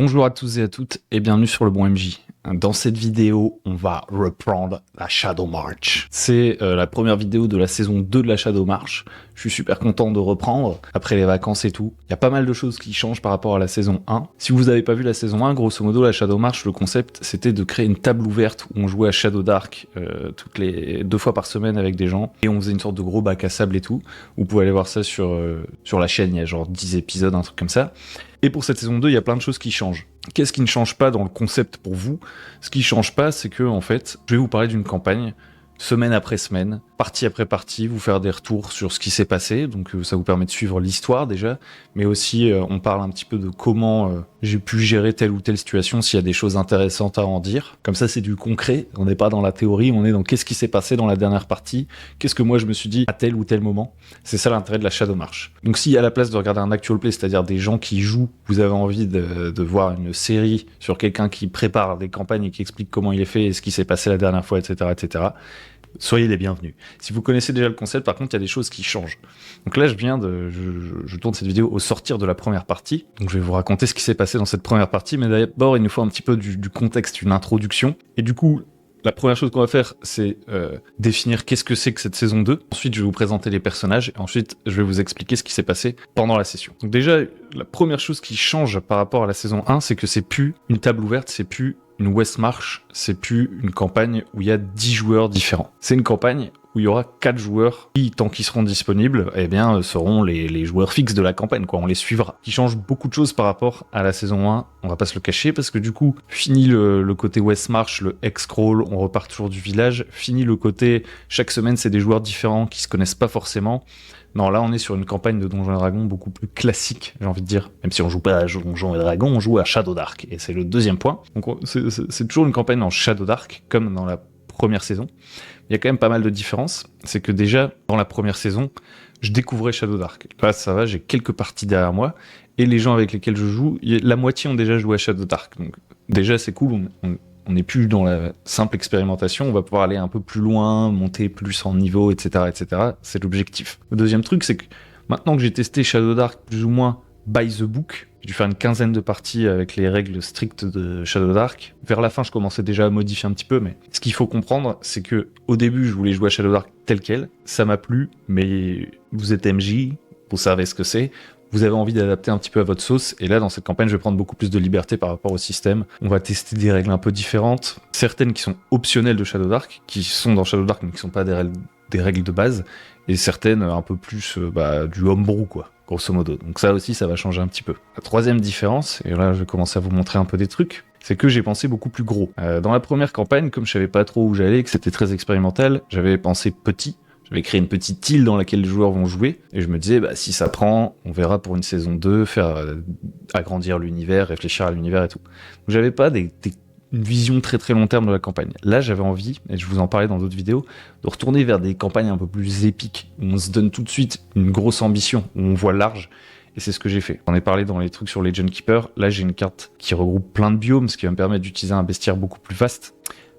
Bonjour à tous et à toutes et bienvenue sur le bon MJ. Dans cette vidéo, on va reprendre la Shadow March. C'est la première vidéo de la saison 2 de la Shadow March. Je suis super content de reprendre après les vacances et tout. Il y a pas mal de choses qui changent par rapport à la saison 1. Si vous n'avez pas vu la saison 1, grosso modo, la Shadow March, le concept, c'était de créer une table ouverte où on jouait à Shadow Dark toutes les 2 fois par semaine avec des gens. Et on faisait une sorte de gros bac à sable et tout. Vous pouvez aller voir ça sur la chaîne, il y a genre 10 épisodes, un truc comme ça. Et pour cette saison 2, il y a plein de choses qui changent. Qu'est-ce qui ne change pas dans le concept pour vous? Ce qui change pas, c'est que, en fait, je vais vous parler d'une campagne, semaine après semaine, partie après partie, vous faire des retours sur ce qui s'est passé, donc ça vous permet de suivre l'histoire déjà, mais aussi on parle un petit peu de comment j'ai pu gérer telle ou telle situation, s'il y a des choses intéressantes à en dire. Comme ça, c'est du concret, on n'est pas dans la théorie, on est dans qu'est-ce qui s'est passé dans la dernière partie, qu'est-ce que moi je me suis dit à tel ou tel moment. C'est ça l'intérêt de la Shadow March. Donc si à la place de regarder un actual play, c'est-à-dire des gens qui jouent, vous avez envie de voir une série sur quelqu'un qui prépare des campagnes et qui explique comment il est fait et ce qui s'est passé la dernière fois, etc., soyez les bienvenus. Si vous connaissez déjà le concept, par contre, il y a des choses qui changent. Donc là, je tourne cette vidéo au sortir de la première partie. Donc je vais vous raconter ce qui s'est passé dans cette première partie, mais d'abord, il nous faut un petit peu du contexte, une introduction. Et du coup, la première chose qu'on va faire, c'est définir qu'est-ce que c'est que cette saison 2. Ensuite, je vais vous présenter les personnages. Et ensuite, je vais vous expliquer ce qui s'est passé pendant la session. Donc déjà, la première chose qui change par rapport à la saison 1, c'est que c'est plus une table ouverte, c'est plus une West March, c'est plus une campagne où il y a 10 joueurs différents. C'est une campagne où il y aura 4 joueurs qui, tant qu'ils seront disponibles, eh bien, seront les joueurs fixes de la campagne, quoi. On les suivra. Qui change beaucoup de choses par rapport à la saison 1, on va pas se le cacher, parce que du coup, fini le côté West March, le X-Crawl, on repart toujours du village, fini le côté, chaque semaine, c'est des joueurs différents qui se connaissent pas forcément. Non, là, on est sur une campagne de Donjons et Dragons beaucoup plus classique, j'ai envie de dire. Même si on joue pas à Donjons et Dragons, on joue à Shadow Dark. Et c'est le deuxième point. Donc, c'est toujours une campagne en Shadow Dark, comme dans la première saison. Il y a quand même pas mal de différences. C'est que déjà, dans la première saison, je découvrais Shadow Dark. Là, ça va, j'ai quelques parties derrière moi. Et les gens avec lesquels je joue, la moitié ont déjà joué à Shadow Dark. Donc, déjà, c'est cool. On n'est plus dans la simple expérimentation, on va pouvoir aller un peu plus loin, monter plus en niveau, etc., etc. C'est l'objectif. Le deuxième truc, c'est que maintenant que j'ai testé Shadow Dark plus ou moins by the book, j'ai dû faire une quinzaine de parties avec les règles strictes de Shadow Dark. Vers la fin, je commençais déjà à modifier un petit peu, mais ce qu'il faut comprendre, c'est que au début, je voulais jouer à Shadow Dark tel quel, ça m'a plu, mais vous êtes MJ, vous savez ce que c'est. Vous avez envie d'adapter un petit peu à votre sauce, et là, dans cette campagne, je vais prendre beaucoup plus de liberté par rapport au système. On va tester des règles un peu différentes, certaines qui sont optionnelles de Shadow Dark, qui sont dans Shadow Dark, mais qui sont pas des règles de base, et certaines un peu plus du homebrew, quoi, grosso modo. Donc ça aussi, ça va changer un petit peu. La troisième différence, et là, je vais commencer à vous montrer un peu des trucs, c'est que j'ai pensé beaucoup plus gros. Dans la première campagne, comme je savais pas trop où j'allais, que c'était très expérimental, j'avais pensé petit. J'avais créé une petite île dans laquelle les joueurs vont jouer, et je me disais, si ça prend, on verra pour une saison 2, faire agrandir l'univers, réfléchir à l'univers et tout. Donc j'avais pas une vision très très long terme de la campagne. Là, j'avais envie, et je vous en parlais dans d'autres vidéos, de retourner vers des campagnes un peu plus épiques, où on se donne tout de suite une grosse ambition, où on voit large, et c'est ce que j'ai fait. J'en ai parlé dans les trucs sur Legend Keeper. Là, j'ai une carte qui regroupe plein de biomes, ce qui va me permettre d'utiliser un bestiaire beaucoup plus vaste.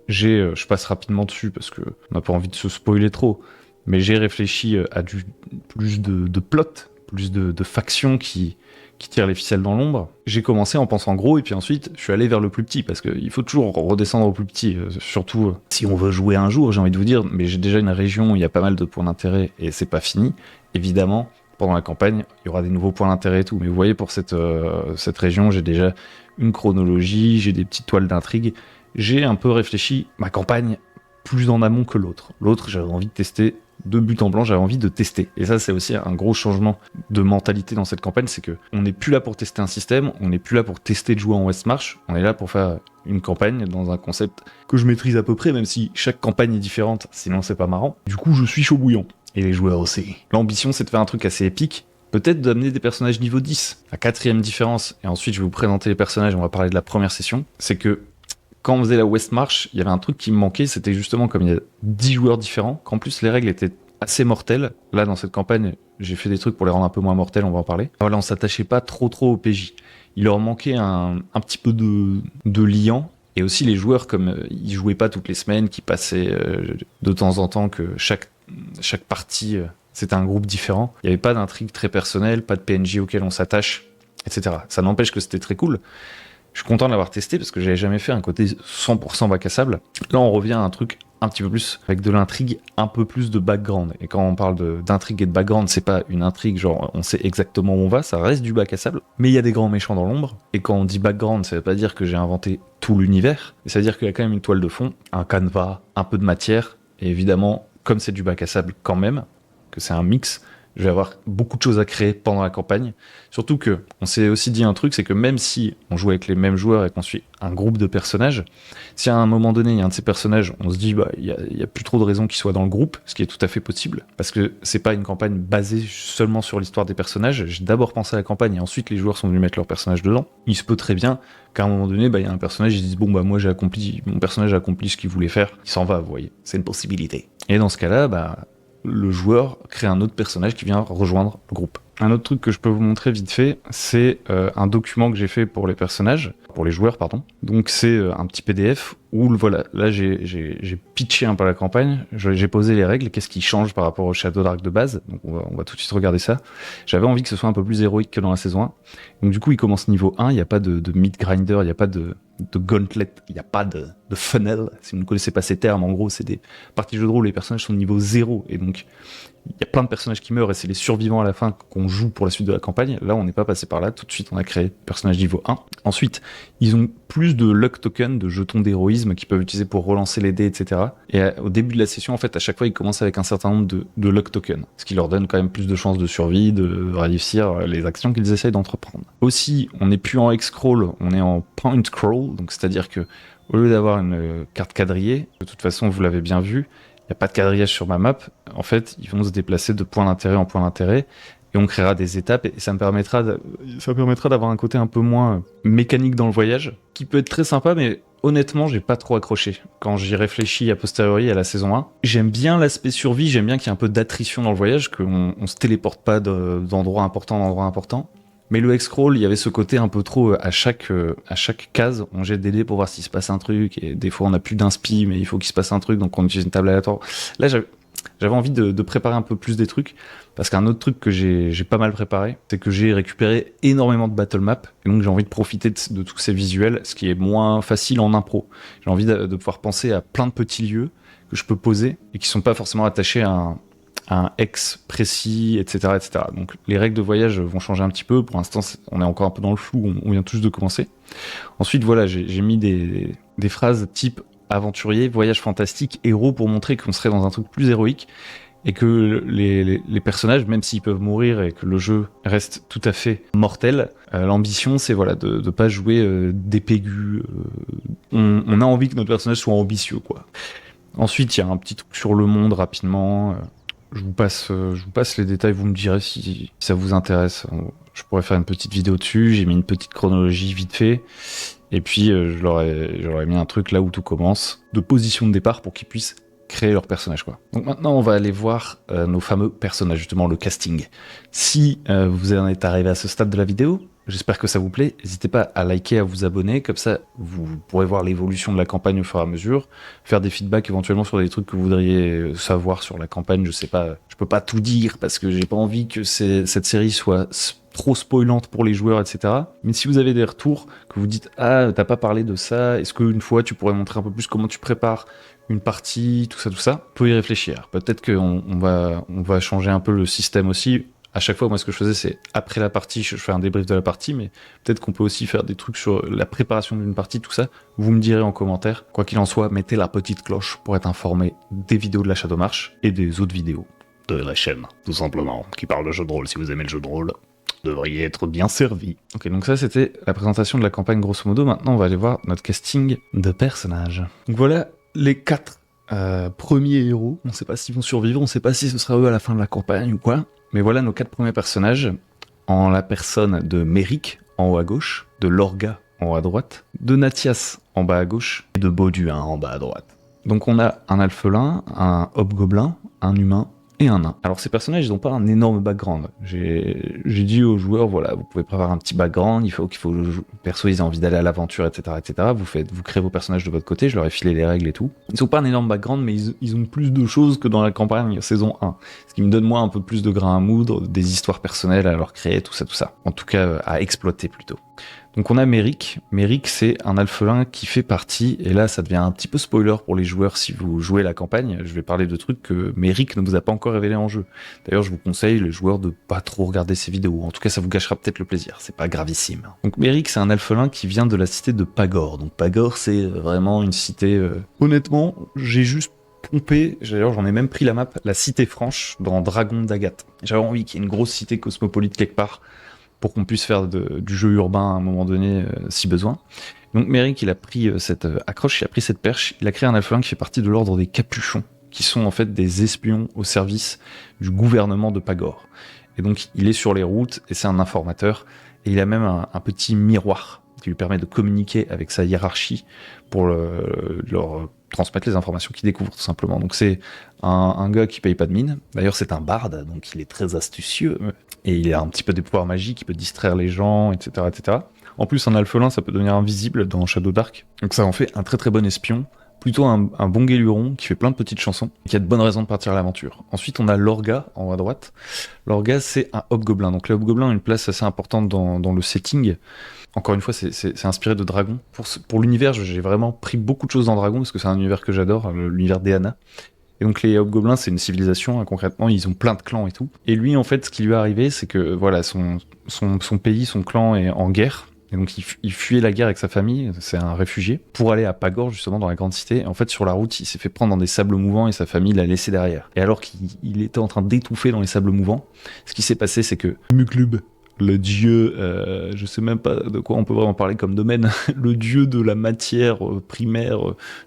Je passe rapidement dessus, parce qu'on n'a pas envie de se spoiler trop, mais j'ai réfléchi à plus de plot, plus de factions qui tirent les ficelles dans l'ombre. J'ai commencé en pensant gros, et puis ensuite, je suis allé vers le plus petit, parce qu'il faut toujours redescendre au plus petit, surtout si on veut jouer un jour, j'ai envie de vous dire, mais j'ai déjà une région où il y a pas mal de points d'intérêt, et c'est pas fini. Évidemment, pendant la campagne, il y aura des nouveaux points d'intérêt et tout, mais vous voyez, pour cette région, j'ai déjà une chronologie, j'ai des petites toiles d'intrigue, j'ai un peu réfléchi ma campagne plus en amont que l'autre. L'autre, j'avais envie de tester de but en blanc, j'avais envie de tester. Et ça, c'est aussi un gros changement de mentalité dans cette campagne, c'est que on n'est plus là pour tester un système, on n'est plus là pour tester de jouer en West March, on est là pour faire une campagne dans un concept que je maîtrise à peu près, même si chaque campagne est différente, sinon c'est pas marrant. Du coup, je suis chaud bouillant. Et les joueurs aussi. L'ambition, c'est de faire un truc assez épique, peut-être d'amener des personnages niveau 10. La quatrième différence, et ensuite je vais vous présenter les personnages, on va parler de la première session, c'est que quand on faisait la West March, il y avait un truc qui me manquait, c'était justement comme il y a 10 joueurs différents, qu'en plus les règles étaient assez mortelles. Là, dans cette campagne, j'ai fait des trucs pour les rendre un peu moins mortels, on va en parler. Voilà, on s'attachait pas trop au PJ. Il leur manquait un petit peu de liant, et aussi les joueurs, comme ils jouaient pas toutes les semaines, qui passaient de temps en temps, que chaque partie, c'était un groupe différent. Il n'y avait pas d'intrigue très personnelle, pas de PNJ auquel on s'attache, etc. Ça n'empêche que c'était très cool. Je suis content de l'avoir testé parce que j'avais jamais fait un côté 100% bac à sable. Là, on revient à un truc un petit peu plus avec de l'intrigue, un peu plus de background. Et quand on parle d'intrigue et de background, c'est pas une intrigue genre on sait exactement où on va, ça reste du bac à sable. Mais il y a des grands méchants dans l'ombre. Et quand on dit background, ça veut pas dire que j'ai inventé tout l'univers. Ça veut dire qu'il y a quand même une toile de fond, un canevas, un peu de matière. Et évidemment, comme c'est du bac à sable quand même, que c'est un mix, je vais avoir beaucoup de choses à créer pendant la campagne. Surtout que, on s'est aussi dit un truc, c'est que même si on joue avec les mêmes joueurs et qu'on suit un groupe de personnages, si à un moment donné, il y a un de ces personnages, on se dit, bah, il y a plus trop de raisons qu'il soit dans le groupe, ce qui est tout à fait possible, parce que c'est pas une campagne basée seulement sur l'histoire des personnages. J'ai d'abord pensé à la campagne et ensuite les joueurs sont venus mettre leur personnage dedans. Il se peut très bien qu'à un moment donné, bah, il y a un personnage, ils disent, bon, bah, moi, mon personnage a accompli ce qu'il voulait faire, il s'en va, vous voyez. C'est une possibilité. Et dans ce cas-là, bah, le joueur crée un autre personnage qui vient rejoindre le groupe. Un autre truc que je peux vous montrer vite fait, c'est un document que j'ai fait pour les personnages, pour les joueurs, pardon. Donc c'est un petit PDF où, voilà, là j'ai pitché un peu la campagne, j'ai posé les règles, qu'est-ce qui change par rapport au Shadow Dark de base, donc on va tout de suite regarder ça. J'avais envie que ce soit un peu plus héroïque que dans la saison 1. Donc du coup, il commence niveau 1, il n'y a pas de meat grinder, il n'y a pas de gauntlet, il n'y a pas de funnel. Si vous ne connaissez pas ces termes, en gros, c'est des parties de jeu de rôle, les personnages sont niveau 0, et donc il y a plein de personnages qui meurent et c'est les survivants à la fin qu'on joue pour la suite de la campagne. Là, on n'est pas passé par là. Tout de suite, on a créé personnage niveau 1. Ensuite, ils ont plus de luck tokens, de jetons d'héroïsme qu'ils peuvent utiliser pour relancer les dés, etc. Et au début de la session, en fait, à chaque fois, ils commencent avec un certain nombre de luck tokens. Ce qui leur donne quand même plus de chances de survie, de réussir les actions qu'ils essayent d'entreprendre. Aussi, on n'est plus en X-Crawl, on est en Point Crawl. Donc, c'est-à-dire que au lieu d'avoir une carte quadrillée, de toute façon, vous l'avez bien vu, il n'y a pas de quadrillage sur ma map. En fait, ils vont se déplacer de point d'intérêt en point d'intérêt et on créera des étapes et ça me permettra d'avoir un côté un peu moins mécanique dans le voyage qui peut être très sympa, mais honnêtement, j'ai pas trop accroché quand j'y réfléchis a posteriori à la saison 1. J'aime bien l'aspect survie, j'aime bien qu'il y ait un peu d'attrition dans le voyage, qu'on se téléporte pas d'endroit important en endroit important. Mais le X-Crawl, il y avait ce côté un peu trop, à chaque case, on jette des dés pour voir s'il se passe un truc, et des fois on a plus d'inspi, mais il faut qu'il se passe un truc, donc on utilise une table aléatoire. Là, j'avais envie de préparer un peu plus des trucs, parce qu'un autre truc que j'ai pas mal préparé, c'est que j'ai récupéré énormément de battle maps, et donc j'ai envie de profiter de tous ces visuels, ce qui est moins facile en impro. J'ai envie de pouvoir penser à plein de petits lieux que je peux poser, et qui sont pas forcément attachés à un X précis, etc., etc. Donc les règles de voyage vont changer un petit peu. Pour l'instant, on est encore un peu dans le flou, on vient tous de commencer. Ensuite, voilà, j'ai mis des phrases type aventurier, voyage fantastique, héros, pour montrer qu'on serait dans un truc plus héroïque et que les personnages, même s'ils peuvent mourir et que le jeu reste tout à fait mortel, l'ambition, c'est voilà, de pas jouer d'épée aiguë. On a envie que notre personnage soit ambitieux, quoi. Ensuite, il y a un petit truc sur le monde rapidement. Je vous passe les détails, vous me direz si ça vous intéresse. Je pourrais faire une petite vidéo dessus, j'ai mis une petite chronologie vite fait, et puis j'aurais mis un truc là où tout commence, de position de départ pour qu'ils puissent créer leur personnage, quoi. Donc maintenant, on va aller voir nos fameux personnages, justement le casting. Si vous en êtes arrivé à ce stade de la vidéo, j'espère que ça vous plaît. N'hésitez pas à liker, à vous abonner, comme ça vous pourrez voir l'évolution de la campagne au fur et à mesure, faire des feedbacks éventuellement sur des trucs que vous voudriez savoir sur la campagne. Je sais pas, je peux pas tout dire parce que j'ai pas envie que cette série soit trop spoilante pour les joueurs, etc. Mais si vous avez des retours, que vous dites ah t'as pas parlé de ça, est-ce qu'une fois tu pourrais montrer un peu plus comment tu prépares une partie, tout ça, vous pouvez y réfléchir. Peut-être qu'on va changer un peu le système aussi. À chaque fois, moi, ce que je faisais, c'est après la partie, je fais un débrief de la partie, mais peut-être qu'on peut aussi faire des trucs sur la préparation d'une partie, tout ça. Vous me direz en commentaire. Quoi qu'il en soit, mettez la petite cloche pour être informé des vidéos de la Shadow March et des autres vidéos de la chaîne, tout simplement, qui parlent de jeu de rôle. Si vous aimez le jeu de rôle, vous devriez être bien servi. Ok, donc ça, c'était la présentation de la campagne, grosso modo. Maintenant, on va aller voir notre casting de personnages. Donc voilà les 4 premiers héros. On sait pas s'ils vont survivre, on sait pas si ce sera eux à la fin de la campagne ou quoi. Mais voilà nos 4 premiers personnages, en la personne de Méric, en haut à gauche, de Lorga, en haut à droite, de Nathias, en bas à gauche, et de Bauduin, en bas à droite. Donc on a un alphelin, un hobgoblin, un humain et un nain. Alors ces personnages, ils n'ont pas un énorme background. J'ai dit aux joueurs, voilà, vous pouvez prévoir un petit background, il faut le perso, ils aient envie d'aller à l'aventure, etc., etc. Vous créez vos personnages de votre côté, je leur ai filé les règles et tout. Ils n'ont pas un énorme background, mais ils ont plus de choses que dans la campagne saison 1. Ce qui me donne, moi, un peu plus de grain à moudre, des histoires personnelles à leur créer, tout ça. En tout cas, à exploiter plutôt. Donc on a Méric. Méric, c'est un alphelin qui fait partie, et là ça devient un petit peu spoiler pour les joueurs si vous jouez la campagne, je vais parler de trucs que Méric ne vous a pas encore révélé en jeu. D'ailleurs je vous conseille les joueurs de pas trop regarder ces vidéos, en tout cas ça vous gâchera peut-être le plaisir, c'est pas gravissime. Donc Méric c'est un alphelin qui vient de la cité de Pagor. Donc Pagor c'est vraiment une cité... Honnêtement, j'ai juste pompé, d'ailleurs j'en ai même pris la map, la cité franche dans Dragon d'Agathe. J'avais envie qu'il y ait une grosse cité cosmopolite quelque part, pour qu'on puisse faire du jeu urbain à un moment donné, si besoin. Donc Méric, il a pris cette accroche, il a pris cette perche, il a créé un alphelin qui fait partie de l'ordre des Capuchons, qui sont en fait des espions au service du gouvernement de Pagor. Et donc il est sur les routes, et c'est un informateur, et il a même un petit miroir qui lui permet de communiquer avec sa hiérarchie pour leur transmettre les informations qu'il découvre tout simplement. Donc c'est un gars qui paye pas de mine. D'ailleurs c'est un barde, donc il est très astucieux et il a un petit peu des pouvoirs magiques, il peut distraire les gens, etc., etc. En plus un alphelin ça peut devenir invisible dans Shadow Dark, donc ça en fait un très très bon espion. Plutôt un bon guéluron qui fait plein de petites chansons, qui a de bonnes raisons de partir à l'aventure. Ensuite, on a Lorga, en haut à droite. Lorga, c'est un hobgoblin. Donc les hobgoblins ont une place assez importante dans le setting. Encore une fois, c'est inspiré de Dragon. Pour l'univers, j'ai vraiment pris beaucoup de choses dans Dragon, parce que c'est un univers que j'adore, l'univers d'Eana. Et donc les hobgoblins, c'est une civilisation, hein, concrètement, ils ont plein de clans et tout. Et lui, en fait, ce qui lui est arrivé, c'est que voilà, son pays, son clan est en guerre. Et donc il fuyait la guerre avec sa famille, c'est un réfugié, pour aller à Pagor justement dans la grande cité. Et en fait sur la route il s'est fait prendre dans des sables mouvants et sa famille l'a laissé derrière. Et alors qu'il était en train d'étouffer dans les sables mouvants, ce qui s'est passé c'est que Muklub, le dieu, je sais même pas de quoi on peut vraiment parler comme domaine, le dieu de la matière primaire,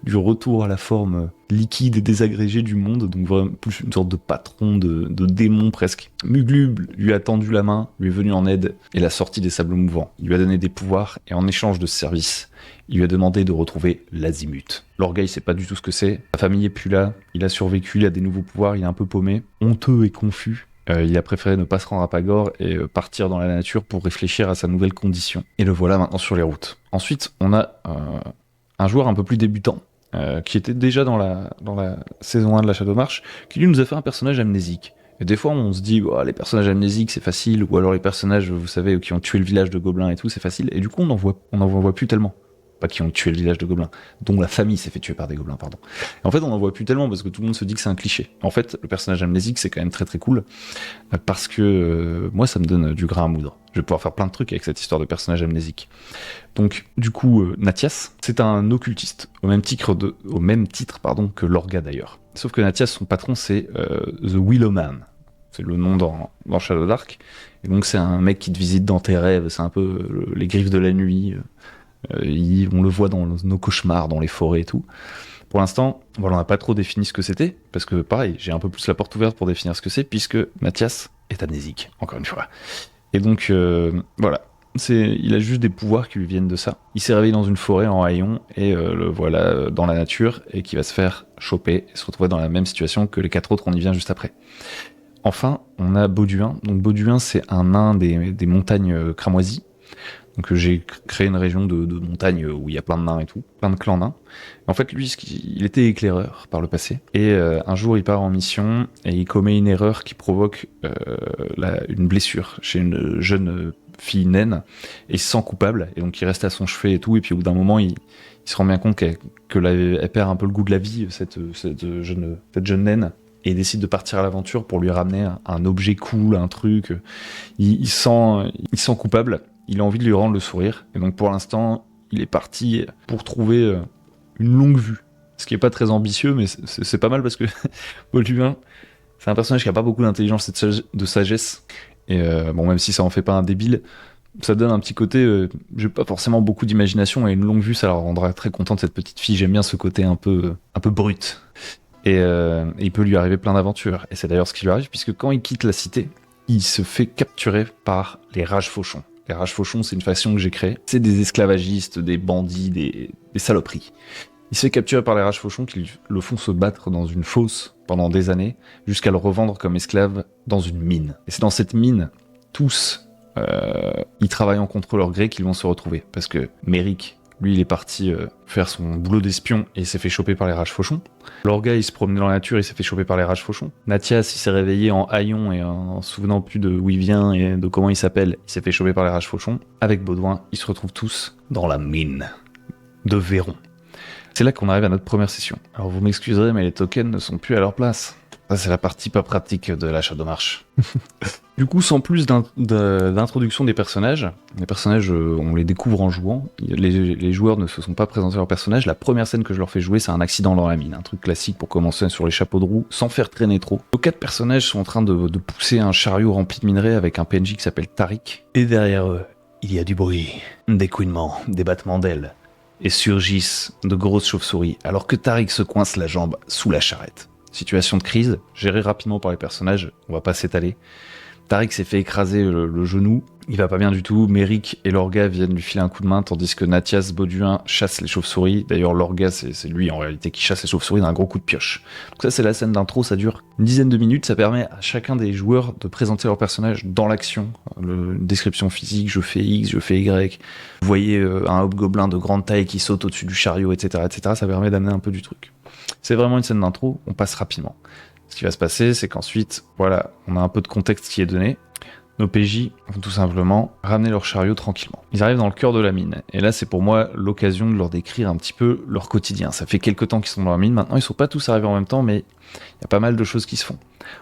du retour à la forme liquide et désagrégée du monde, donc vraiment plus une sorte de patron, de démon presque. Muglub lui a tendu la main, lui est venu en aide et l'a sorti des sables mouvants. Il lui a donné des pouvoirs et en échange de ce service, il lui a demandé de retrouver l'Azimut. Lorga, il sait pas du tout ce que c'est, sa famille est plus là, il a survécu, il a des nouveaux pouvoirs, il est un peu paumé, honteux et confus. Il a préféré ne pas se rendre à Pagor et partir dans la nature pour réfléchir à sa nouvelle condition. Et le voilà maintenant sur les routes. Ensuite, on a un joueur un peu plus débutant, qui était déjà dans la saison 1 de la Shadow March, qui lui nous a fait un personnage amnésique. Et des fois, on se dit, oh, les personnages amnésiques, c'est facile, ou alors les personnages, vous savez, qui ont tué le village de gobelins et tout, c'est facile. Et du coup, on en voit plus tellement. Pas qui ont tué le village de gobelins, dont la famille s'est fait tuer par des gobelins, pardon. Et en fait, on en voit plus tellement parce que tout le monde se dit que c'est un cliché. En fait, le personnage amnésique, c'est quand même très très cool, parce que moi, ça me donne du grain à moudre. Je vais pouvoir faire plein de trucs avec cette histoire de personnage amnésique. Donc, du coup, Nathias, c'est un occultiste, au même titre que Lorga d'ailleurs. Sauf que Nathias, son patron, c'est The Willowman. C'est le nom dans Shadow Dark. Et donc, c'est un mec qui te visite dans tes rêves, c'est un peu les griffes de la nuit. On le voit dans nos cauchemars, dans les forêts et tout. Pour l'instant, voilà, on n'a pas trop défini ce que c'était, parce que pareil, j'ai un peu plus la porte ouverte pour définir ce que c'est, puisque Mathias est amnésique, encore une fois. Et donc, voilà, il a juste des pouvoirs qui lui viennent de ça. Il s'est réveillé dans une forêt en haillons, et le voilà dans la nature, et qui va se faire choper, et se retrouver dans la même situation que les 4 autres, on y vient juste après. Enfin, on a Bauduin. Donc Bauduin, c'est un nain des montagnes cramoisies. Donc j'ai créé une région de montagne où il y a plein de nains et tout, plein de clans nains. En fait, lui, il était éclaireur par le passé. Et un jour, il part en mission et il commet une erreur qui provoque une blessure chez une jeune fille naine. Et il se sent coupable. Et donc il reste à son chevet et tout. Et puis au bout d'un moment, il se rend bien compte qu'elle perd un peu le goût de la vie, cette jeune naine. Et il décide de partir à l'aventure pour lui ramener un objet cool, un truc. Il se sent coupable. Il a envie de lui rendre le sourire. Et donc pour l'instant, il est parti pour trouver une longue vue. Ce qui est pas très ambitieux, mais c'est pas mal parce que Bauduin, c'est un personnage qui a pas beaucoup d'intelligence et de sagesse. Et bon, même si ça en fait pas un débile, ça donne un petit côté... j'ai pas forcément beaucoup d'imagination et une longue vue, ça la rendra très contente, cette petite fille. J'aime bien ce côté un peu brut. Et il peut lui arriver plein d'aventures. Et c'est d'ailleurs ce qui lui arrive, puisque quand il quitte la cité, il se fait capturer par les rages fauchons. Les rages fauchons, c'est une faction que j'ai créée. C'est des esclavagistes, des bandits, des saloperies. Il se fait capturer par les rages fauchons qui le font se battre dans une fosse pendant des années, jusqu'à le revendre comme esclave dans une mine. Et c'est dans cette mine, tous, y travaillant contre leur gré, qu'ils vont se retrouver. Parce que Méric, Lui, il est parti faire son boulot d'espion et il s'est fait choper par les rages fauchons. Lorga, il se promenait dans la nature, il s'est fait choper par les rages fauchons. Mathias, il s'est réveillé en haillon et en se souvenant plus de où il vient et de comment il s'appelle, il s'est fait choper par les rages fauchons. Avec Baudouin, ils se retrouvent tous dans la mine de Véron. C'est là qu'on arrive à notre première session. Alors vous m'excuserez, mais les tokens ne sont plus à leur place. Ça, c'est la partie pas pratique de la Shadow March. Du coup, sans plus d'introduction des personnages, on les découvre en jouant. Les joueurs ne se sont pas présentés leurs personnages. La première scène que je leur fais jouer, c'est un accident dans la mine. Un truc classique pour commencer sur les chapeaux de roue, sans faire traîner trop. Nos 4 personnages sont en train de pousser un chariot rempli de minerais avec un PNJ qui s'appelle Tariq. Et derrière eux, il y a du bruit, des couinements, des battements d'ailes. Et surgissent de grosses chauves-souris, alors que Tariq se coince la jambe sous la charrette. Situation de crise, gérée rapidement par les personnages, on va pas s'étaler. Tariq s'est fait écraser le genou, il va pas bien du tout. Méric et Lorga viennent lui filer un coup de main, tandis que Nathias Bauduin chasse les chauves-souris. D'ailleurs, Lorga, c'est lui en réalité qui chasse les chauves-souris d'un gros coup de pioche. Donc ça, c'est la scène d'intro, ça dure une dizaine de minutes, ça permet à chacun des joueurs de présenter leur personnage dans l'action. Description physique, je fais X, je fais Y. Vous voyez un hobgoblin de grande taille qui saute au-dessus du chariot, etc., etc. Ça permet d'amener un peu du truc. C'est vraiment une scène d'intro, on passe rapidement. Ce qui va se passer, c'est qu'ensuite, voilà, on a un peu de contexte qui est donné. Nos PJ vont tout simplement ramener leur chariot tranquillement. Ils arrivent dans le cœur de la mine. Et là, c'est pour moi l'occasion de leur décrire un petit peu leur quotidien. Ça fait quelques temps qu'ils sont dans la mine. Maintenant, ils sont pas tous arrivés en même temps, mais il y a pas mal de choses qui se font.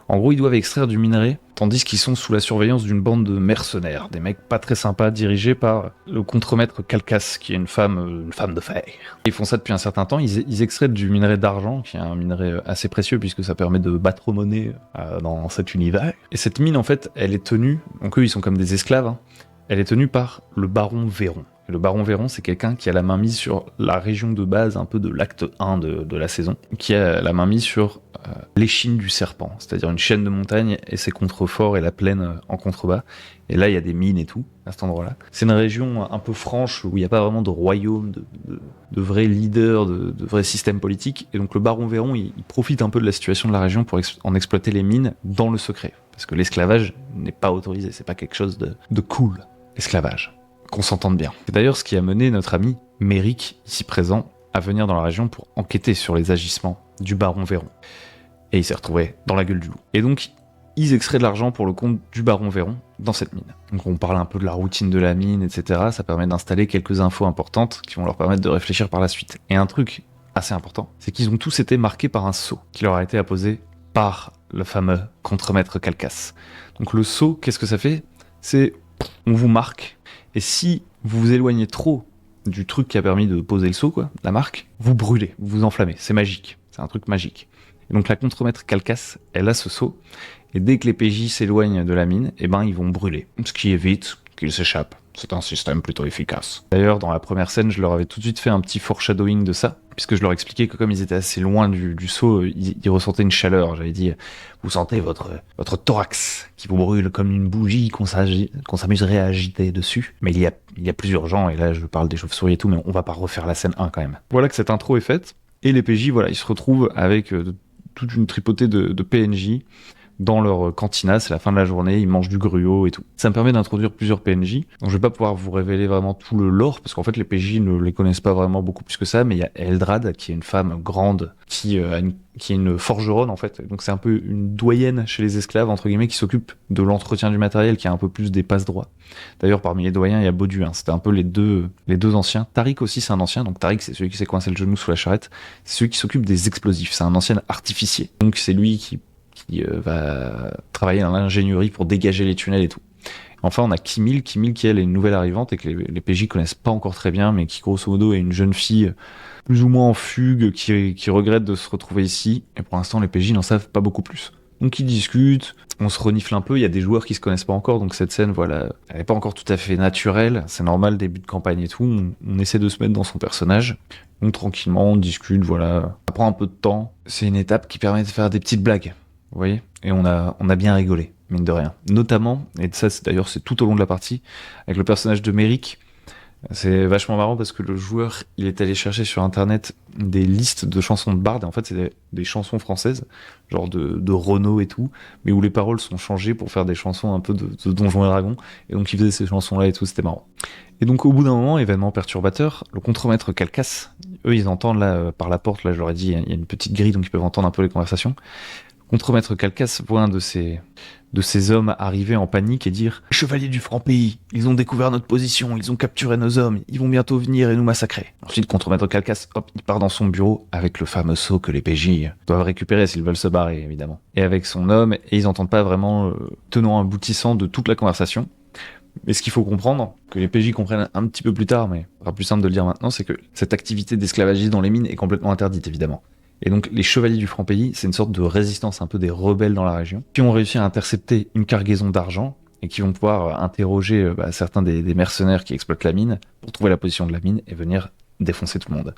En gros, ils doivent extraire du minerai, tandis qu'ils sont sous la surveillance d'une bande de mercenaires. Des mecs pas très sympas, dirigés par le contremaître Calcas, qui est une femme de fer. Ils font ça depuis un certain temps. Ils extraient du minerai d'argent, qui est un minerai assez précieux, puisque ça permet de battre monnaie dans cet univers. Et cette mine, en fait, elle est tenue, donc eux, ils sont comme des esclaves, hein. Elle est tenue par le baron Véron. Et le baron Véron, c'est quelqu'un qui a la main mise sur la région de base, un peu de l'acte 1 de la saison, qui a la main mise sur l'échine du serpent, c'est-à-dire une chaîne de montagne et ses contreforts et la plaine en contrebas. Et là, il y a des mines et tout, à cet endroit-là. C'est une région un peu franche, où il n'y a pas vraiment de royaume, de vrais leaders, de vrais systèmes politiques. Et donc le baron Véron, il profite un peu de la situation de la région pour en exploiter les mines dans le secret. Parce que l'esclavage n'est pas autorisé, c'est pas quelque chose de cool, l'esclavage. Qu'on s'entende bien. C'est d'ailleurs ce qui a mené notre ami Méric, ici présent, à venir dans la région pour enquêter sur les agissements du baron Véron. Et il s'est retrouvé dans la gueule du loup. Et donc, ils extraient de l'argent pour le compte du baron Véron dans cette mine. Donc on parle un peu de la routine de la mine, etc. Ça permet d'installer quelques infos importantes qui vont leur permettre de réfléchir par la suite. Et un truc assez important, c'est qu'ils ont tous été marqués par un sceau qui leur a été apposé par le fameux contremaître Calcas. Donc le sceau, qu'est-ce que ça fait ? C'est, on vous marque, et si vous vous éloignez trop du truc qui a permis de poser le sceau, quoi, la marque, vous brûlez, vous vous enflammez, c'est magique, c'est un truc magique. Et donc la contremaître Calcas, elle a ce sceau, et dès que les PJ s'éloignent de la mine, eh ben ils vont brûler, ce qui évite qu'ils s'échappent. C'est un système plutôt efficace. D'ailleurs, dans la première scène, je leur avais tout de suite fait un petit foreshadowing de ça, puisque je leur expliquais que comme ils étaient assez loin du seau, ils ressentaient une chaleur. J'avais dit, vous sentez votre thorax qui vous brûle comme une bougie qu'on s'amuserait à agiter dessus. Mais il y a plusieurs gens, et là je parle des chauves-souris et tout, mais on va pas refaire la scène 1 quand même. Voilà que cette intro est faite, et les PJ, voilà, ils se retrouvent avec toute une tripotée de PNJ, dans leur cantina, c'est la fin de la journée, ils mangent du gruau et tout. Ça me permet d'introduire plusieurs PNJ. Donc je vais pas pouvoir vous révéler vraiment tout le lore, parce qu'en fait les PJ ne les connaissent pas vraiment beaucoup plus que ça, mais il y a Eldrad, qui est une femme grande, qui est une forgeronne en fait. Donc c'est un peu une doyenne chez les esclaves, entre guillemets, qui s'occupe de l'entretien du matériel, qui a un peu plus des passe-droits. D'ailleurs parmi les doyens, il y a Bauduin, c'était un peu les deux anciens. Tariq aussi c'est un ancien, donc Tariq c'est celui qui s'est coincé le genou sous la charrette, c'est celui qui s'occupe des explosifs, c'est un ancien artificier. Donc c'est lui qui va travailler dans l'ingénierie pour dégager les tunnels et tout. Enfin, on a Kimil qui elle est une nouvelle arrivante et que les PJ connaissent pas encore très bien, mais qui grosso modo est une jeune fille plus ou moins en fugue qui regrette de se retrouver ici. Et pour l'instant, les PJ n'en savent pas beaucoup plus. Donc ils discutent, on se renifle un peu, il y a des joueurs qui se connaissent pas encore, donc cette scène, voilà, elle est pas encore tout à fait naturelle, c'est normal, début de campagne et tout, on essaie de se mettre dans son personnage. Donc tranquillement, on discute, voilà. Ça prend un peu de temps, c'est une étape qui permet de faire des petites blagues. Vous voyez ? Et on a bien rigolé, mine de rien. Notamment, et ça c'est tout au long de la partie, avec le personnage de Méric. C'est vachement marrant parce que le joueur, il est allé chercher sur internet des listes de chansons de Bard, et en fait c'est des chansons françaises, genre de Renaud et tout, mais où les paroles sont changées pour faire des chansons un peu de Donjons et Dragons, et donc il faisait ces chansons-là et tout, c'était marrant. Et donc au bout d'un moment, événement perturbateur, le contremaître Calcas, eux ils entendent là par la porte, là je leur ai dit, il y a une petite grille donc ils peuvent entendre un peu les conversations. Contremaître Calcas voit un de ces hommes arriver en panique et dire « Chevaliers du Franc-Pays, ils ont découvert notre position, ils ont capturé nos hommes, ils vont bientôt venir et nous massacrer. » Ensuite, Contremaître Calcas, hop, il part dans son bureau avec le fameux sceau que les PJ doivent récupérer s'ils veulent se barrer, évidemment. Et avec son homme, et ils n'entendent pas vraiment tenant aboutissant de toute la conversation. Mais ce qu'il faut comprendre, que les PJ comprennent un petit peu plus tard, mais ce sera plus simple de le dire maintenant, c'est que cette activité d'esclavagisme dans les mines est complètement interdite, évidemment. Et donc les chevaliers du Franc-Pays, c'est une sorte de résistance un peu des rebelles dans la région, qui ont réussi à intercepter une cargaison d'argent et qui vont pouvoir interroger certains des mercenaires qui exploitent la mine pour trouver la position de la mine et venir défoncer tout le monde.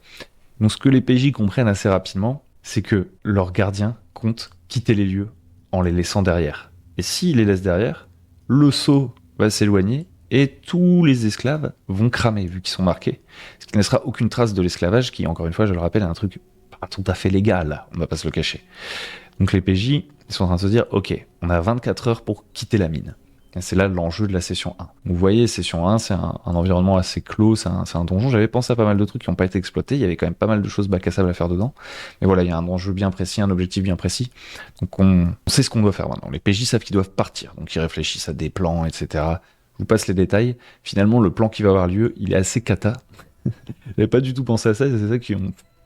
Donc ce que les PJ comprennent assez rapidement, c'est que leurs gardiens comptent quitter les lieux en les laissant derrière. Et s'ils les laissent derrière, le sceau va s'éloigner et tous les esclaves vont cramer vu qu'ils sont marqués, ce qui ne laissera aucune trace de l'esclavage qui, encore une fois, je le rappelle, est un truc pas tout à fait légal, on va pas se le cacher. Donc les PJ, ils sont en train de se dire, ok, on a 24 heures pour quitter la mine. Et c'est là l'enjeu de la session 1. Vous voyez, session 1, c'est un environnement assez clos, c'est un donjon. J'avais pensé à pas mal de trucs qui n'ont pas été exploités, il y avait quand même pas mal de choses bac à sable à faire dedans. Mais voilà, il y a un enjeu bien précis, un objectif bien précis. Donc on sait ce qu'on doit faire maintenant. Les PJ savent qu'ils doivent partir, donc ils réfléchissent à des plans, etc. Je vous passe les détails. Finalement, le plan qui va avoir lieu, il est assez cata. J'avais pas du tout pensé à ça, c'est ça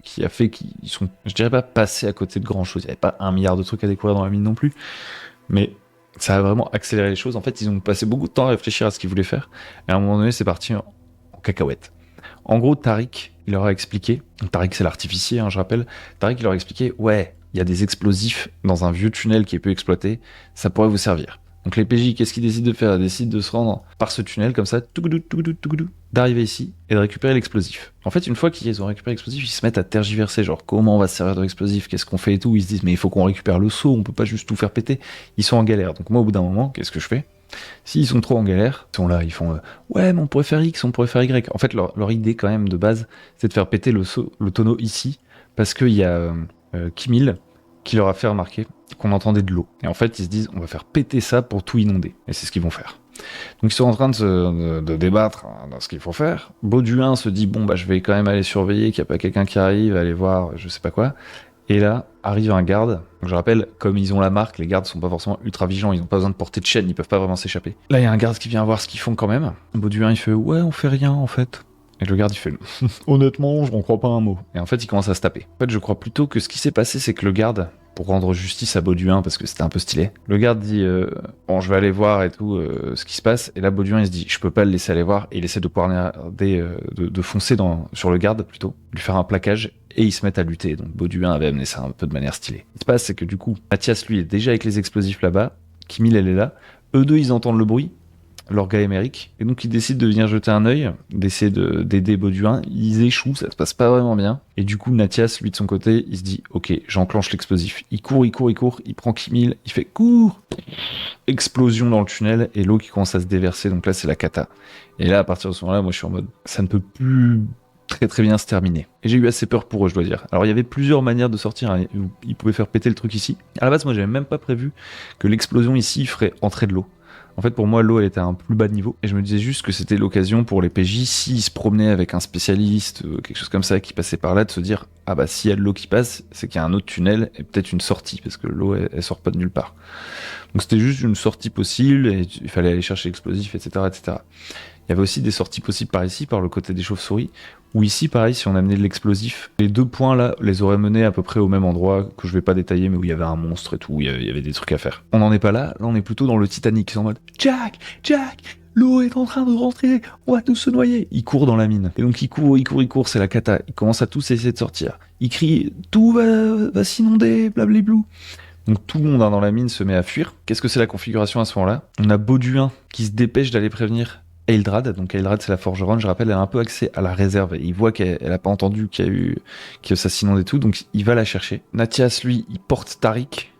qui a fait qu'ils sont, je dirais pas passés à côté de grand chose. Il n'y avait pas 1 milliard de trucs à découvrir dans la mine non plus, mais ça a vraiment accéléré les choses. En fait, ils ont passé beaucoup de temps à réfléchir à ce qu'ils voulaient faire, et à un moment donné, c'est parti en cacahuète. En gros, Tariq, il leur a expliqué, Tariq c'est l'artificier, je rappelle, Tariq il leur a expliqué, ouais, il y a des explosifs dans un vieux tunnel qui est peu exploité, ça pourrait vous servir. Donc les PJ, qu'est-ce qu'ils décident de faire? Ils décident de se rendre par ce tunnel, comme ça, d'arriver ici et de récupérer l'explosif. En fait, une fois qu'ils ont récupéré l'explosif, ils se mettent à tergiverser, genre comment on va se servir de l'explosif, qu'est-ce qu'on fait et tout. Ils se disent mais il faut qu'on récupère le seau, on peut pas juste tout faire péter. Ils sont en galère. Donc moi, au bout d'un moment, qu'est-ce que je fais? S'ils sont trop en galère, ils sont là, ils font ouais, mais on pourrait faire X, on pourrait faire Y. En fait, leur idée quand même de base, c'est de faire péter le tonneau ici, parce qu'il y a Kimil qui leur a fait remarquer qu'on entendait de l'eau. Et en fait, ils se disent, on va faire péter ça pour tout inonder. Et c'est ce qu'ils vont faire. Donc ils sont en train de débattre dans ce qu'il faut faire. Bauduin se dit, bon, bah je vais quand même aller surveiller qu'il n'y a pas quelqu'un qui arrive, aller voir, je sais pas quoi. Et là, arrive un garde. Donc, je rappelle, comme ils ont la marque, les gardes sont pas forcément ultra vigilants, ils n'ont pas besoin de porter de chaîne, ils peuvent pas vraiment s'échapper. Là, il y a un garde qui vient voir ce qu'ils font quand même. Bauduin, il fait, ouais, on fait rien en fait. Et le garde il fait honnêtement, je n'en crois pas un mot. Et en fait, il commence à se taper. En fait, je crois plutôt que ce qui s'est passé, c'est que le garde, pour rendre justice à Bauduin, parce que c'était un peu stylé, le garde dit bon, je vais aller voir et tout ce qui se passe. Et là, Bauduin il se dit je peux pas le laisser aller voir. Et il essaie de poignarder, de foncer sur le garde plutôt, lui faire un plaquage. Et ils se mettent à lutter. Donc Bauduin avait amené ça un peu de manière stylée. Ce qui se passe, c'est que du coup, Mathias lui est déjà avec les explosifs là-bas. Kimil elle est là. Eux deux, ils entendent le bruit. Leur gars Émeric, et donc ils décident de venir jeter un œil, d'essayer d'aider Bauduin. Ils échouent, ça se passe pas vraiment bien. Et du coup, Nathias, lui de son côté, il se dit ok, j'enclenche l'explosif. Il court, il prend Kimil, il fait cours. Explosion dans le tunnel et l'eau qui commence à se déverser. Donc là, c'est la cata. Et là, à partir de ce moment-là, moi, je suis en mode ça ne peut plus très très bien se terminer. Et j'ai eu assez peur pour eux, je dois dire. Alors il y avait plusieurs manières de sortir. Ils pouvaient faire péter le truc ici. À la base, moi, j'avais même pas prévu que l'explosion ici ferait entrer de l'eau. En fait, pour moi, l'eau, elle était à un plus bas niveau. Et je me disais juste que c'était l'occasion pour les PJ, s'ils se promenaient avec un spécialiste, quelque chose comme ça, qui passait par là, de se dire, ah bah, s'il y a de l'eau qui passe, c'est qu'il y a un autre tunnel et peut-être une sortie, parce que l'eau, elle sort pas de nulle part. Donc c'était juste une sortie possible, et il fallait aller chercher l'explosif, etc., etc. Il y avait aussi des sorties possibles par ici, par le côté des chauves-souris, ou ici, pareil, si on amenait de l'explosif, les deux points là les auraient menés à peu près au même endroit, que je vais pas détailler, mais où il y avait un monstre et tout, où il y avait des trucs à faire. On n'en est pas là on est plutôt dans le Titanic, c'est en mode Jack, l'eau est en train de rentrer, on va tous se noyer. Il court dans la mine. Et donc il court, c'est la cata. Ils commencent à tous essayer de sortir. Il crie, tout va s'inonder, blablablou. Donc tout le monde dans la mine se met à fuir. Qu'est-ce que c'est la configuration à ce moment-là? On a Bauduin qui se dépêche d'aller prévenir Eildrad. Donc Eildrad c'est la forgeronne, je rappelle, elle a un peu accès à la réserve. Et il voit qu'elle a pas entendu que ça s'inonde et tout, donc il va la chercher. Nathias, lui, il porte Tariq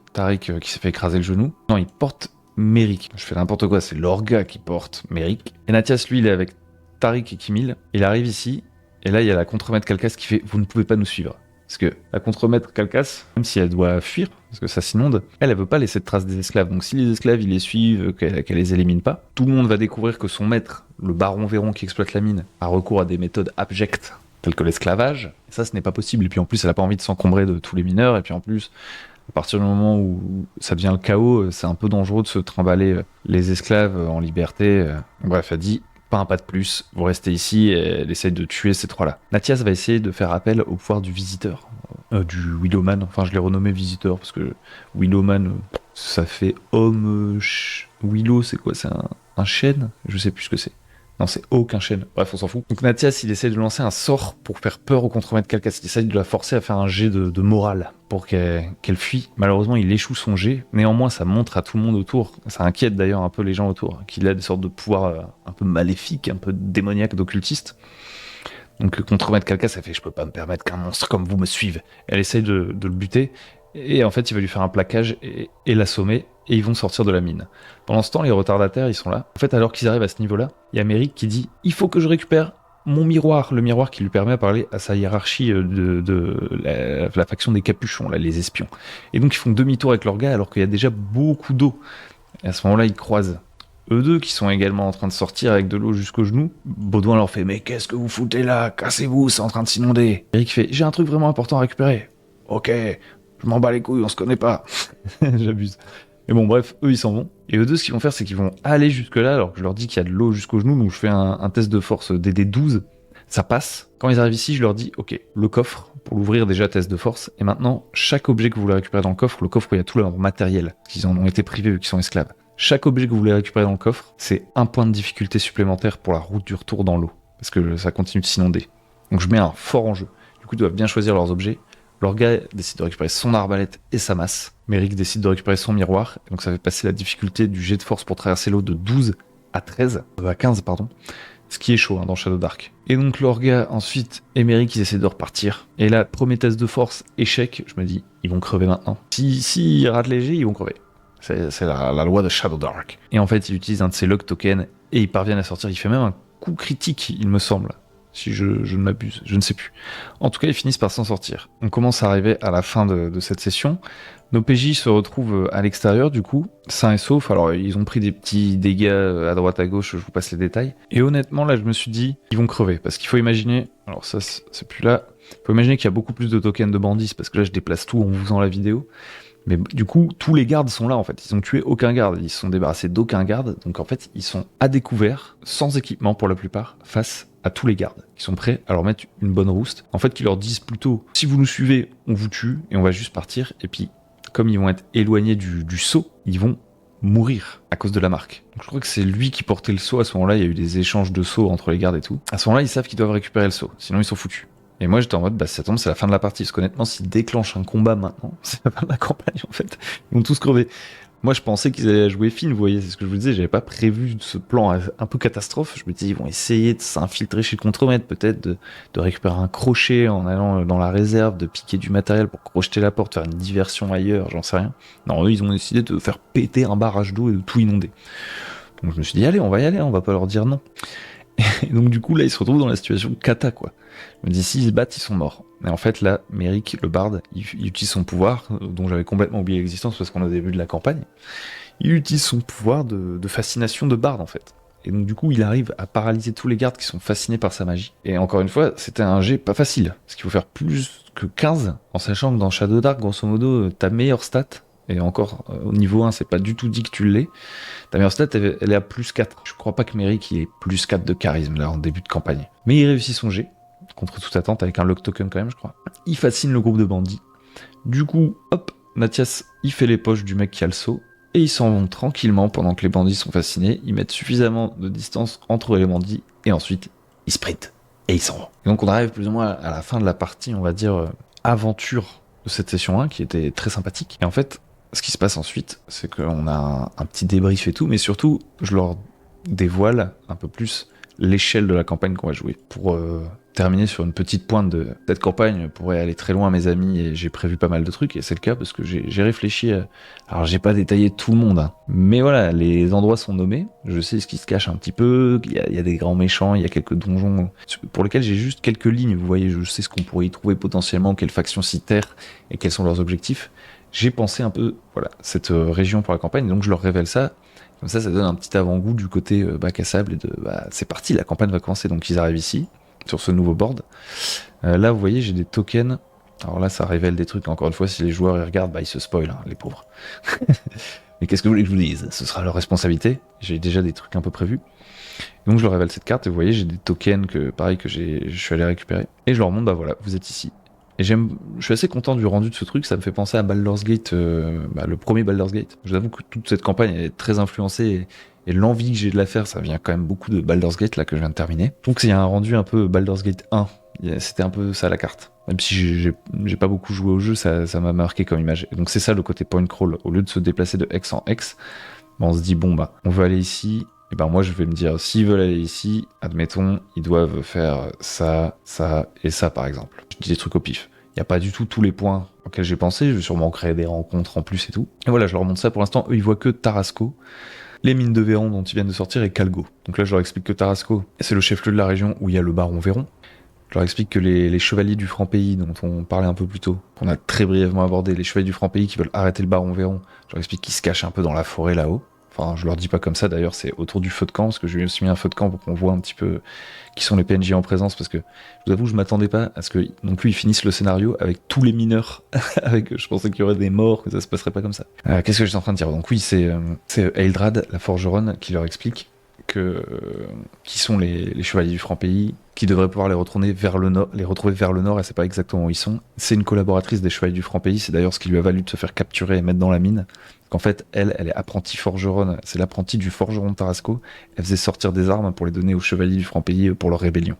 qui s'est fait écraser le genou. Non, il porte Méric. Je fais n'importe quoi, c'est l'orga qui porte Méric. Et Nathias, lui, il est avec Tariq et Kimil. Il arrive ici, et là il y a la contremaître Calcas qui fait « Vous ne pouvez pas nous suivre ». Parce que la contremaître Calcas, même si elle doit fuir, parce que ça s'inonde, elle veut pas laisser de traces des esclaves. Donc si les esclaves ils les suivent, qu'elle les élimine pas, tout le monde va découvrir que son maître, le baron Véron qui exploite la mine, a recours à des méthodes abjectes, telles que l'esclavage. Et ça, ce n'est pas possible. Et puis en plus, elle a pas envie de s'encombrer de tous les mineurs. Et puis en plus, à partir du moment où ça devient le chaos, c'est un peu dangereux de se trimballer les esclaves en liberté. Bref, elle dit... Pas un pas de plus, vous restez ici et elle essaye de tuer ces trois-là. Nathias va essayer de faire appel au pouvoir du visiteur, du Willowman, enfin je l'ai renommé visiteur parce que Willowman, ça fait homme... Willow, c'est quoi? C'est un chêne? Je sais plus ce que c'est. Non, c'est aucun chêne. Bref, on s'en fout. Donc Nathias, il essaie de lancer un sort pour faire peur au contremaître Calcas. Il essaie de la forcer à faire un jet de morale pour qu'elle fuit. Malheureusement, il échoue son jet. Néanmoins, ça montre à tout le monde autour, ça inquiète d'ailleurs un peu les gens autour, qu'il a des sortes de pouvoirs un peu maléfiques, un peu démoniaques, d'occultistes. Donc le contremaître Calcas, elle fait « Je peux pas me permettre qu'un monstre comme vous me suive ». Elle essaye de le buter. Et en fait, il va lui faire un plaquage et l'assommer, et ils vont sortir de la mine. Pendant ce temps, les retardataires, ils sont là. En fait, alors qu'ils arrivent à ce niveau-là, il y a Merrick qui dit « Il faut que je récupère mon miroir », le miroir qui lui permet de parler à sa hiérarchie de la faction des capuchons, là, les espions. Et donc, ils font demi-tour avec leur gars, alors qu'il y a déjà beaucoup d'eau. Et à ce moment-là, ils croisent eux deux, qui sont également en train de sortir avec de l'eau jusqu'aux genoux. Baudouin leur fait « Mais qu'est-ce que vous foutez là? Cassez-vous, c'est en train de s'inonder ». Merrick fait « J'ai un truc vraiment important à récupérer ». « Ok ». Je m'en bats les couilles, on se connaît pas. J'abuse. Mais bon, bref, eux, ils s'en vont. Et eux deux, ce qu'ils vont faire, c'est qu'ils vont aller jusque-là, alors que je leur dis qu'il y a de l'eau jusqu'aux genoux, donc je fais un test de force DD12. Ça passe. Quand ils arrivent ici, je leur dis, ok, le coffre, pour l'ouvrir déjà, test de force. Et maintenant, chaque objet que vous voulez récupérer dans le coffre où il y a tout leur matériel, qu'ils en ont été privés vu qu'ils sont esclaves. Chaque objet que vous voulez récupérer dans le coffre, c'est un point de difficulté supplémentaire pour la route du retour dans l'eau. Parce que ça continue de s'inonder. Donc je mets un fort enjeu. Du coup, ils doivent bien choisir leurs objets. Leur gars décide de récupérer son arbalète et sa masse. Merrick décide de récupérer son miroir. Et donc ça fait passer la difficulté du jet de force pour traverser l'eau de 12 à 15, pardon. Ce qui est chaud dans Shadow Dark. Et donc leur gars ensuite et Merrick, ils essaient de repartir. Et là, premier test de force, échec. Je me dis, ils vont crever maintenant. Si ils ratent léger, ils vont crever. C'est la loi de Shadow Dark. Et en fait, ils utilisent un de ces lock tokens et ils parviennent à sortir. Il fait même un coup critique, il me semble. Si je ne m'abuse, je ne sais plus. En tout cas, ils finissent par s'en sortir. On commence à arriver à la fin de cette session. Nos PJ se retrouvent à l'extérieur, du coup, sains et saufs. Alors, ils ont pris des petits dégâts à droite à gauche, je vous passe les détails. Et honnêtement, là, je me suis dit, ils vont crever. Parce qu'il faut imaginer, alors ça, c'est plus là, il faut imaginer qu'il y a beaucoup plus de tokens de bandits, parce que là, je déplace tout en vous faisant la vidéo. Mais du coup, tous les gardes sont là, en fait. Ils ont tué aucun garde, ils se sont débarrassés d'aucun garde. Donc, en fait, ils sont à découvert, sans équipement pour la plupart, face à tous les gardes qui sont prêts à leur mettre une bonne rouste. En fait, qui leur disent plutôt, si vous nous suivez, on vous tue et on va juste partir. Et puis, comme ils vont être éloignés du sceau, ils vont mourir à cause de la marque. Donc je crois que c'est lui qui portait le sceau. À ce moment-là, il y a eu des échanges de sceaux entre les gardes et tout. À ce moment-là, ils savent qu'ils doivent récupérer le sceau, sinon ils sont foutus. Et moi, j'étais en mode, bah, ça tombe, c'est la fin de la partie. Parce qu'honnêtement, s'ils déclenchent un combat maintenant, c'est la fin de la campagne, en fait. Ils vont tous crever. Moi, je pensais qu'ils allaient jouer fine, vous voyez, c'est ce que je vous disais. J'avais pas prévu ce plan un peu catastrophe. Je me disais, ils vont essayer de s'infiltrer chez le contremaître, peut-être de récupérer un crochet en allant dans la réserve, de piquer du matériel pour crocheter la porte, faire une diversion ailleurs, j'en sais rien. Non, eux, ils ont décidé de faire péter un barrage d'eau et de tout inonder. Donc, je me suis dit, allez, on va y aller, on va pas leur dire non. Et donc, du coup, là, ils se retrouvent dans la situation cata, quoi. Je me dis, s'ils se battent, ils sont morts. Mais en fait, là, Merrick, le barde, il utilise son pouvoir, dont j'avais complètement oublié l'existence parce qu'on est au début de la campagne. Il utilise son pouvoir de fascination de barde, en fait. Et donc, du coup, il arrive à paralyser tous les gardes qui sont fascinés par sa magie. Et encore une fois, c'était un jet pas facile. Parce qu'il faut faire plus que 15, en sachant que dans Shadow Dark, grosso modo, ta meilleure stat, et encore, au niveau 1, c'est pas du tout dit que tu l'es, ta meilleure stat, elle est à plus 4. Je crois pas que Merrick, il ait plus 4 de charisme, là, en début de campagne. Mais il réussit son jet, contre toute attente, avec un lock token quand même, je crois. Il fascine le groupe de bandits. Du coup, hop, Nathias, il fait les poches du mec qui a le seau, et ils s'en vont tranquillement pendant que les bandits sont fascinés. Ils mettent suffisamment de distance entre les bandits, et ensuite, ils sprintent, et ils s'en vont. Et donc on arrive plus ou moins à la fin de la partie, on va dire, aventure de cette session 1, qui était très sympathique. Et en fait, ce qui se passe ensuite, c'est qu'on a un petit débrief et tout, mais surtout, je leur dévoile un peu plus l'échelle de la campagne qu'on va jouer, pour terminer sur une petite pointe de cette campagne pourrait aller très loin, mes amis, et j'ai prévu pas mal de trucs, et c'est le cas parce que j'ai réfléchi. Alors, j'ai pas détaillé tout le monde, hein, mais voilà, les endroits sont nommés. Je sais ce qui se cache un petit peu. Il y a des grands méchants, il y a quelques donjons pour lesquels j'ai juste quelques lignes. Vous voyez, je sais ce qu'on pourrait y trouver potentiellement, quelles factions s'y terrent et quels sont leurs objectifs. J'ai pensé un peu, voilà, cette région pour la campagne, donc je leur révèle ça. Comme ça donne un petit avant-goût du côté bac à sable et de c'est parti, la campagne va commencer. Donc ils arrivent ici, sur ce nouveau board. Là, vous voyez, j'ai des tokens. Alors là, ça révèle des trucs. Encore une fois, si les joueurs y regardent, ils se spoilent, hein, les pauvres. Mais qu'est-ce que vous voulez que je vous dise? Ce sera leur responsabilité. J'ai déjà des trucs un peu prévus. Donc je leur révèle cette carte et vous voyez, j'ai des tokens que je suis allé récupérer. Et je leur montre, voilà, vous êtes ici. Et je suis assez content du rendu de ce truc, ça me fait penser à Baldur's Gate, le premier Baldur's Gate. Je vous avoue que toute cette campagne est très influencée et l'envie que j'ai de la faire, ça vient quand même beaucoup de Baldur's Gate, là, que je viens de terminer. Donc il y a un rendu un peu Baldur's Gate 1, c'était un peu ça la carte. Même si j'ai pas beaucoup joué au jeu, ça m'a marqué comme image. Et donc c'est ça le côté point crawl, au lieu de se déplacer de X en X, on se dit bon on veut aller ici, et moi je vais me dire, s'ils veulent aller ici, admettons, ils doivent faire ça, ça et ça par exemple. Je dis des trucs au pif. Il n'y a pas du tout tous les points auxquels j'ai pensé, je vais sûrement créer des rencontres en plus et tout. Et voilà, je leur montre ça pour l'instant, eux ils voient que Tarasco, les mines de Véron dont ils viennent de sortir et Calgo. Donc là je leur explique que Tarasco, c'est le chef-lieu de la région où il y a le baron Véron. Je leur explique que les chevaliers du Franc-Pays, dont on parlait un peu plus tôt, qu'on a très brièvement abordé, les chevaliers du Franc-Pays qui veulent arrêter le baron Véron, je leur explique qu'ils se cachent un peu dans la forêt là-haut. Enfin, je leur dis pas comme ça, d'ailleurs, c'est autour du feu de camp, parce que je lui ai aussi mis un feu de camp pour qu'on voit un petit peu qui sont les PNJ en présence, parce que je vous avoue, je m'attendais pas à ce que non plus ils finissent le scénario avec tous les mineurs. Je pensais qu'il y aurait des morts, que ça se passerait pas comme ça. Qu'est-ce que j'étais en train de dire? Donc oui, c'est Eildrad, la forgeronne, qui leur explique qui sont les chevaliers du Franc-Pays, qui devraient pouvoir les retrouver vers le nord, et c'est pas exactement où ils sont. C'est une collaboratrice des chevaliers du Franc-Pays, c'est d'ailleurs ce qui lui a valu de se faire capturer et mettre dans la mine. Qu'en fait, elle est apprentie forgeronne, c'est l'apprentie du forgeron de Tarasco. Elle faisait sortir des armes pour les donner aux chevaliers du Franc-Pays pour leur rébellion.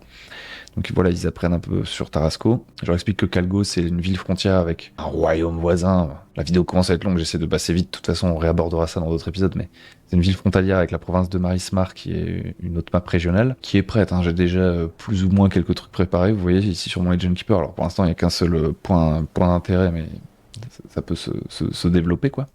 Donc voilà, ils apprennent un peu sur Tarasco. Je leur explique que Calgo, c'est une ville frontière avec un royaume voisin. La vidéo commence à être longue, j'essaie de passer vite. De toute façon, on réabordera ça dans d'autres épisodes, mais c'est une ville frontalière avec la province de Marismar, qui est une autre map régionale, qui est prête. J'ai déjà plus ou moins quelques trucs préparés. Vous voyez ici sur mon Legend Keeper. Alors pour l'instant, il n'y a qu'un seul point d'intérêt, mais ça peut se développer, quoi.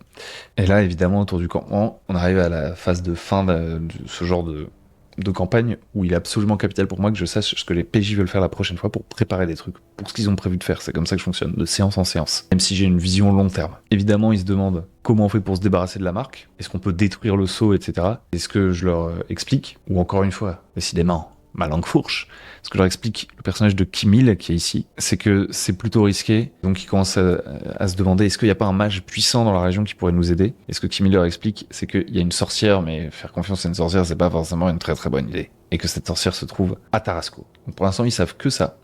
Et là, évidemment, autour du campement, on arrive à la phase de fin de ce genre de campagne où il est absolument capital pour moi que je sache ce que les PJ veulent faire la prochaine fois pour préparer des trucs, pour ce qu'ils ont prévu de faire. C'est comme ça que je fonctionne, de séance en séance. Même si j'ai une vision long terme. Évidemment, ils se demandent comment on fait pour se débarrasser de la marque. Est-ce qu'on peut détruire le sceau, etc. Est-ce que je leur explique, ou encore une fois, décidément, ma langue fourche, ce que je leur explique, le personnage de Kimil qui est ici, c'est que c'est plutôt risqué, donc ils commencent à se demander est-ce qu'il n'y a pas un mage puissant dans la région qui pourrait nous aider. Et ce que Kimil leur explique, c'est qu'il y a une sorcière, mais faire confiance à une sorcière, c'est pas forcément une très très bonne idée. Et que cette sorcière se trouve à Tarasco. Donc pour l'instant, ils savent que ça.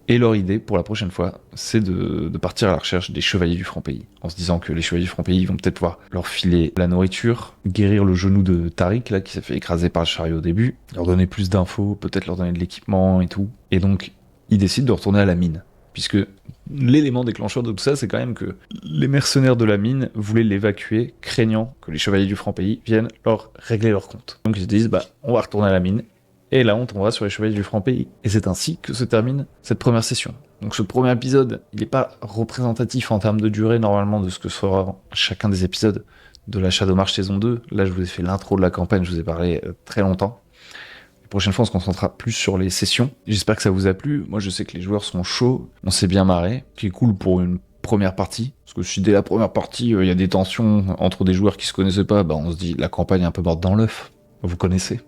Et leur idée, pour la prochaine fois, c'est de partir à la recherche des chevaliers du Franc-Pays. En se disant que les chevaliers du Franc-Pays vont peut-être pouvoir leur filer la nourriture, guérir le genou de Tariq, là, qui s'est fait écraser par le chariot au début, leur donner plus d'infos, peut-être leur donner de l'équipement et tout. Et donc, ils décident de retourner à la mine. Puisque l'élément déclencheur de tout ça, c'est quand même que les mercenaires de la mine voulaient l'évacuer, craignant que les chevaliers du Franc-Pays viennent leur régler leur compte. Donc ils se disent, on va retourner à la mine. Et là, on tombera sur les chevaliers du Franc-Pays. Et c'est ainsi que se termine cette première session. Donc ce premier épisode, il n'est pas représentatif en termes de durée, normalement, de ce que sera chacun des épisodes de la Shadowmarch saison 2. Là, je vous ai fait l'intro de la campagne, je vous ai parlé très longtemps. La prochaine fois, on se concentrera plus sur les sessions. J'espère que ça vous a plu. Moi, je sais que les joueurs sont chauds. On s'est bien marré. Ce qui est cool pour une première partie. Parce que si dès la première partie, il y a des tensions entre des joueurs qui se connaissaient pas, on se dit, la campagne est un peu morte dans l'œuf. Vous connaissez.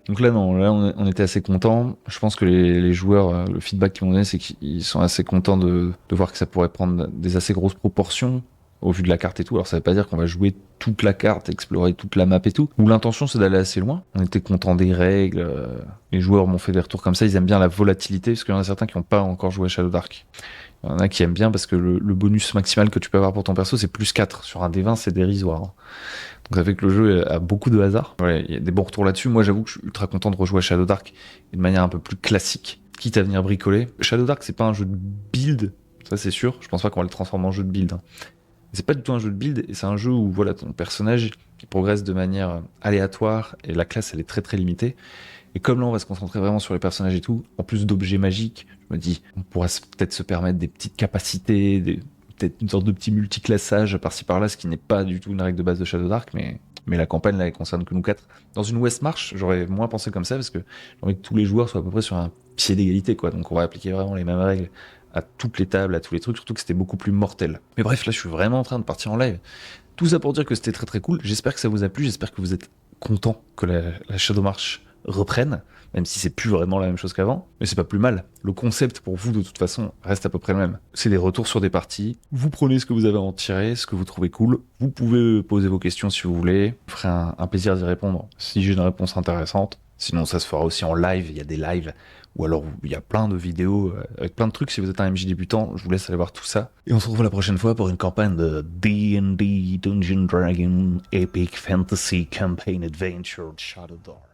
Donc là, non, là, on était assez contents. Je pense que les joueurs, le feedback qu'ils m'ont donné, c'est qu'ils sont assez contents de voir que ça pourrait prendre des assez grosses proportions au vu de la carte et tout. Alors ça veut pas dire qu'on va jouer toute la carte, explorer toute la map et tout. Ou l'intention, c'est d'aller assez loin. On était contents des règles. Les joueurs m'ont fait des retours comme ça. Ils aiment bien la volatilité, parce qu'il y en a certains qui n'ont pas encore joué à Shadow Dark. Il y en a qui aiment bien parce que le bonus maximal que tu peux avoir pour ton perso, c'est plus 4. Sur un D20, c'est dérisoire. Donc ça fait que le jeu a beaucoup de hasard. Voilà, il y a des bons retours là-dessus. Moi, j'avoue que je suis ultra content de rejouer à Shadow Dark de manière un peu plus classique, quitte à venir bricoler. Shadow Dark, c'est pas un jeu de build, ça c'est sûr. Je pense pas qu'on va le transformer en jeu de build. C'est pas du tout un jeu de build, et c'est un jeu où voilà, ton personnage, qui progresse de manière aléatoire et la classe elle est très très limitée. Et comme là on va se concentrer vraiment sur les personnages et tout, en plus d'objets magiques, je me dis on pourra peut-être se permettre des petites capacités, peut-être une sorte de petit multiclassage par-ci par-là, ce qui n'est pas du tout une règle de base de Shadow Dark, mais la campagne là elle concerne que nous 4. Dans une West March, j'aurais moins pensé comme ça parce que j'ai envie que tous les joueurs soient à peu près sur un pied d'égalité, quoi. Donc on va appliquer vraiment les mêmes règles à toutes les tables, à tous les trucs, surtout que c'était beaucoup plus mortel. Mais bref, là je suis vraiment en train de partir en live. Tout ça pour dire que c'était très très cool. J'espère que ça vous a plu, j'espère que vous êtes content que la Shadow March reprenne, même si c'est plus vraiment la même chose qu'avant, mais c'est pas plus mal. Le concept pour vous de toute façon reste à peu près le même. C'est des retours sur des parties, vous prenez ce que vous avez à en tirer, ce que vous trouvez cool, vous pouvez poser vos questions si vous voulez, je ferai un plaisir d'y répondre si j'ai une réponse intéressante. Sinon ça se fera aussi en live, il y a des lives, ou alors il y a plein de vidéos avec plein de trucs. Si vous êtes un MJ débutant, je vous laisse aller voir tout ça. Et on se retrouve la prochaine fois pour une campagne de D&D Dungeon Dragon Epic Fantasy Campaign Adventure Shadow Dark.